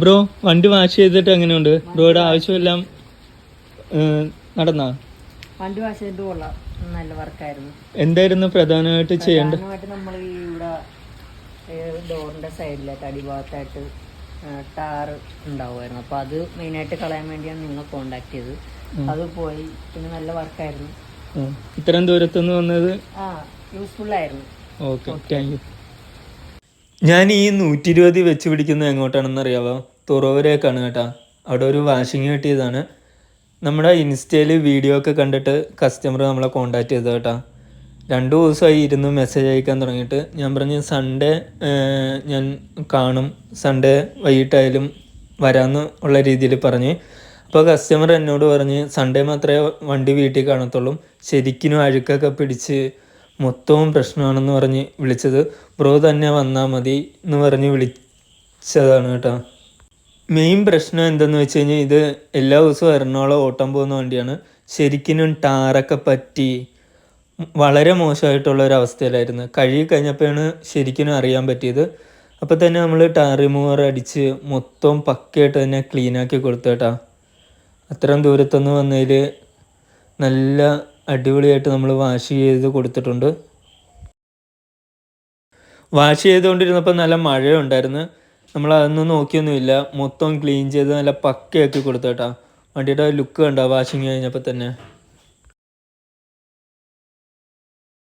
Bro വണ്ടി wash ചെയ്തിട്ട് എങ്ങനെയുണ്ട്? ബ്രോയുടെ ആവശ്യമെല്ലാം നടന്നാ? വണ്ടി വാഷ് ചെയ്തിട്ട് കൊള്ളാം, നല്ല വർക്കായിരുന്നു. എന്തായിരുന്നു പ്രധാനമായിട്ട് ചെയ്യേണ്ടത്? നമ്മൾ ഇവിടെ ഡോറിന്റെ സൈഡിലായിട്ട് അടിഭാഗത്തായിട്ട് ടാർ ഉണ്ടാവുമായിരുന്നു. അപ്പോൾ അത് മെയിനായിട്ട് കളയാൻ വേണ്ടിയാണ് നിങ്ങൾ കോണ്ടാക്ട് ചെയ്തത്. അത് പോയി, പിന്നെ നല്ല വർക്കായിരുന്നു. ഇത്രയും ദൂരത്തുനിന്ന് വന്നത് യൂസ്ഫുൾ ആയിരുന്നു. Okay, thank you. ഞാൻ ഈ 120 വെച്ച് പിടിക്കുന്നത് എങ്ങോട്ടാണെന്ന് അറിയാമോ? തുറവൂരേക്കാണ് കേട്ടോ. അവിടെ ഒരു വാഷിംഗ് കിട്ടിയതാണ്. നമ്മുടെ ഇൻസ്റ്റയിൽ വീഡിയോ ഒക്കെ കണ്ടിട്ട് കസ്റ്റമർ നമ്മളെ കോണ്ടാക്ട് ചെയ്തത് കേട്ടോ. 2 ദിവസമായി ഇരുന്ന് മെസ്സേജ് അയക്കാൻ തുടങ്ങിയിട്ട്. ഞാൻ പറഞ്ഞു സൺഡേ ഞാൻ കാണും, സൺഡേ വൈകിട്ടായാലും വരാമെന്ന് ഉള്ള രീതിയിൽ പറഞ്ഞ്. അപ്പോൾ കസ്റ്റമർ എന്നോട് പറഞ്ഞ് സൺഡേ മാത്രമേ വണ്ടി വീട്ടിൽ കാണത്തുള്ളൂ, ശരിക്കും അഴുക്കൊക്കെ പിടിച്ച് മൊത്തവും പ്രശ്നമാണെന്ന് പറഞ്ഞ് വിളിച്ചത്. ബ്രോ തന്നെ വന്നാൽ മതി എന്ന് പറഞ്ഞ് വിളിച്ചതാണ് കേട്ടോ. മെയിൻ പ്രശ്നം എന്തെന്ന് വെച്ച് കഴിഞ്ഞാൽ ഇത് എല്ലാ ദിവസവും എറണാകുളം ഓട്ടം പോകുന്ന വണ്ടിയാണ്. ശരിക്കും ടാറൊക്കെ പറ്റി വളരെ മോശമായിട്ടുള്ള ഒരു അവസ്ഥയിലായിരുന്നു. കഴുകി കഴിഞ്ഞപ്പോഴാണ് ശരിക്കും അറിയാൻ പറ്റിയത്. അപ്പോൾ തന്നെ നമ്മൾ ടാർ റിമൂവർ അടിച്ച് മൊത്തം പക്കയായിട്ട് തന്നെ ക്ലീനാക്കി കൊടുത്തു കേട്ടോ. അത്രയും ദൂരത്തുനിന്ന് വന്നതിൽ നല്ല അടിപൊളിയായിട്ട് നമ്മൾ വാഷ് ചെയ്ത് കൊടുത്തിട്ടുണ്ട്. വാഷ് ചെയ്തുകൊണ്ടിരുന്നപ്പോൾ നല്ല മഴയുണ്ടായിരുന്നു. നമ്മൾ അതൊന്നും നോക്കിയൊന്നുമില്ല, മൊത്തം ക്ലീൻ ചെയ്ത് നല്ല പക്കയാക്കി കൊടുത്തു കേട്ടോ. വണ്ടിയുടെ ലുക്ക് കണ്ടോ വാഷിങ് കഴിഞ്ഞപ്പോൾ തന്നെ?